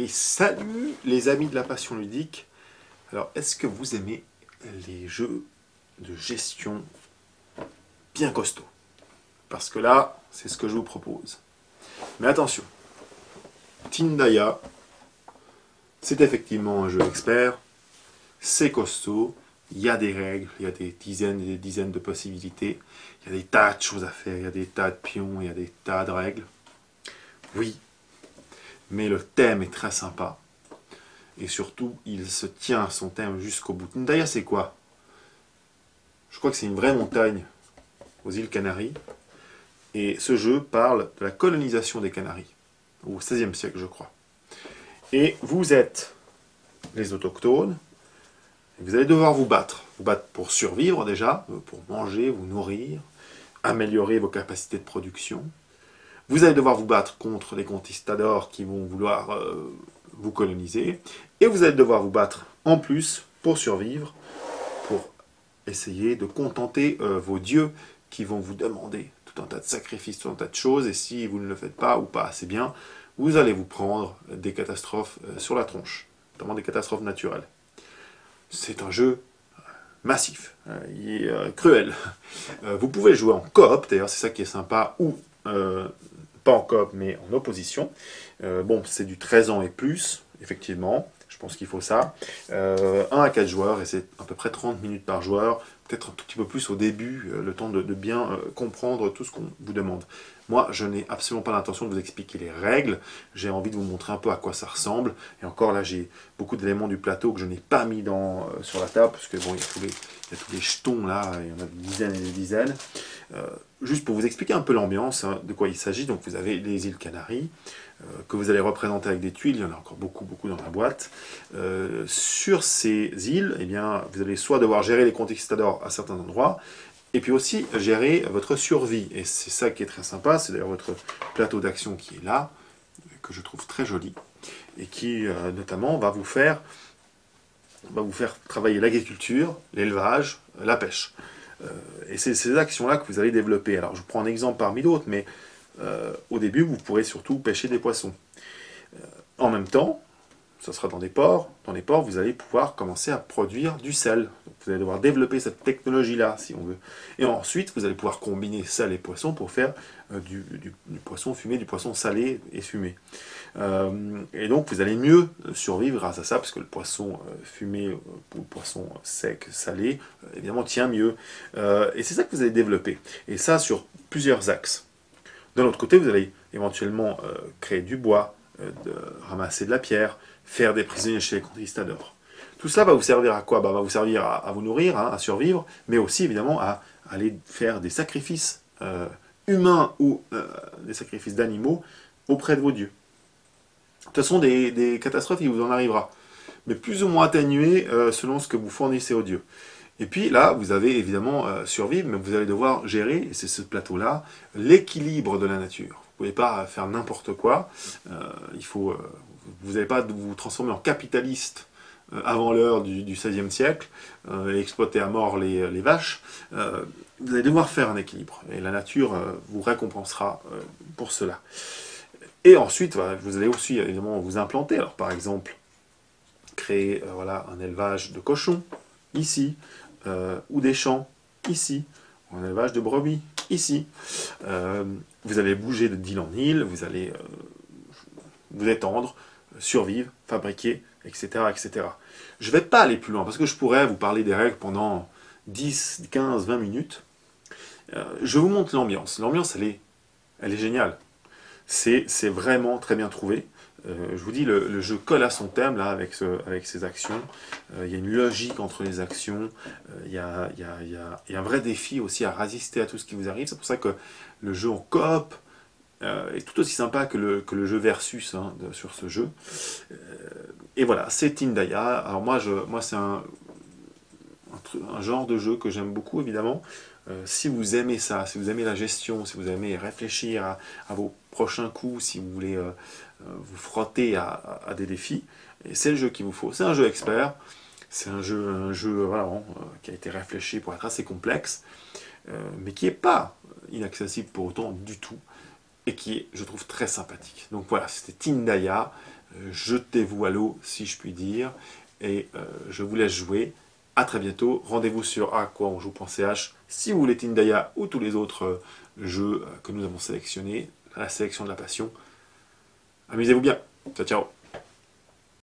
Et salut les amis de la passion ludique. Alors, est-ce que vous aimez les jeux de gestion bien costauds? Parce que là, c'est ce que je vous propose. Mais attention, Tindaya, c'est effectivement un jeu expert, c'est costaud, il y a des règles, il y a des dizaines et des dizaines de possibilités, il y a des tas de choses à faire, il y a des tas de pions, il y a des tas de règles. Oui, mais le thème est très sympa. Et surtout, il se tient à son thème jusqu'au bout. Tindaya, c'est quoi? Je crois que c'est une vraie montagne aux îles Canaries. Et ce jeu parle de la colonisation des Canaries, au XVIe siècle, je crois. Et vous êtes les autochtones, et vous allez devoir vous battre. Vous battre pour survivre déjà, pour manger, vous nourrir, améliorer vos capacités de production. Vous allez devoir vous battre contre les conquistadors qui vont vouloir vous coloniser. Et vous allez devoir vous battre en plus pour survivre, pour essayer de contenter vos dieux qui vont vous demander tout un tas de sacrifices, tout un tas de choses. Et si vous ne le faites pas ou pas assez bien, vous allez vous prendre des catastrophes sur la tronche, notamment des catastrophes naturelles. C'est un jeu massif, il est cruel. Vous pouvez jouer en coop, d'ailleurs c'est ça qui est sympa, ou pas en coop mais en opposition. Bon, c'est du 13 ans et plus, effectivement, je pense qu'il faut ça. 1 à 4 joueurs, et c'est à peu près 30 minutes par joueur, peut-être un tout petit peu plus au début, le temps de bien comprendre tout ce qu'on vous demande. Moi, je n'ai absolument pas l'intention de vous expliquer les règles, j'ai envie de vous montrer un peu à quoi ça ressemble, et encore là, j'ai beaucoup d'éléments du plateau que je n'ai pas mis sur la table, parce que bon, il y a tous les jetons là, il y en a des dizaines et des dizaines. Juste pour vous expliquer un peu l'ambiance, hein, de quoi il s'agit, donc vous avez les îles Canaries, que vous allez représenter avec des tuiles, il y en a encore beaucoup dans la boîte. Sur ces îles, eh bien, vous allez soit devoir gérer les conquistadors à certains endroits, et puis aussi gérer votre survie. Et c'est ça qui est très sympa, c'est d'ailleurs votre plateau d'action qui est là, que je trouve très joli, et qui notamment va vous faire travailler l'agriculture, l'élevage, la pêche. Et c'est ces actions-là que vous allez développer. Alors je prends un exemple parmi d'autres, mais au début, vous pourrez surtout pêcher des poissons. En même temps, ça sera dans des ports. Dans les ports, vous allez pouvoir commencer à produire du sel. Donc, vous allez devoir développer cette technologie-là, si on veut. Et ensuite, vous allez pouvoir combiner sel et poisson pour faire du poisson fumé, du poisson salé et fumé. Et donc, vous allez mieux survivre grâce à ça, parce que le poisson fumé ou le poisson sec, salé, évidemment, tient mieux. Et c'est ça que vous allez développer. Et ça, sur plusieurs axes. De l'autre côté, vous allez éventuellement créer du bois, ramasser de la pierre, faire des prisonniers chez les conquistadors. Tout ça va vous servir à quoi? Va vous servir à vous nourrir, hein, à survivre, mais aussi évidemment à aller faire des sacrifices humains ou des sacrifices d'animaux auprès de vos dieux. De toute façon, des catastrophes, il vous en arrivera, mais plus ou moins atténuées selon ce que vous fournissez aux dieux. Et puis là, vous avez évidemment survivre, mais vous allez devoir gérer, et c'est ce plateau-là, l'équilibre de la nature. Vous ne pouvez pas faire n'importe quoi. Vous n'allez pas vous transformer en capitaliste avant l'heure du XVIe siècle et exploiter à mort les vaches. Vous allez devoir faire un équilibre, et la nature vous récompensera pour cela. Et ensuite, vous allez aussi évidemment vous implanter. Alors par exemple, créer voilà, un élevage de cochons, ici, ou des champs, ici, ou un élevage de brebis, ici. Vous allez bouger d'île en île, vous allez vous étendre, survivre, fabriquer, etc. etc. Je ne vais pas aller plus loin, parce que je pourrais vous parler des règles pendant 10, 15, 20 minutes. Je vous montre l'ambiance. L'ambiance, elle est géniale. C'est vraiment très bien trouvé. Je vous dis, le jeu colle à son thème là, avec ses actions. Il y a une logique entre les actions. Il y a un vrai défi aussi à résister à tout ce qui vous arrive. C'est pour ça que le jeu en coop est tout aussi sympa que le jeu versus hein, sur ce jeu. Et voilà, c'est Tindaya. Alors moi c'est un genre de jeu que j'aime beaucoup évidemment. Si vous aimez ça, si vous aimez la gestion, si vous aimez réfléchir à vos prochains coups, si vous voulez vous frotter à des défis, c'est le jeu qu'il vous faut. C'est un jeu expert, c'est un jeu voilà, qui a été réfléchi pour être assez complexe, mais qui n'est pas inaccessible pour autant du tout, et qui est, je trouve, très sympathique. Donc voilà, c'était Tindaya. jetez-vous à l'eau, si je puis dire, et je vous laisse jouer. A très bientôt, rendez-vous sur à quoi on joue.ch si vous voulez Tindaya ou tous les autres jeux que nous avons sélectionnés, la sélection de la passion. Amusez-vous bien, ciao ciao.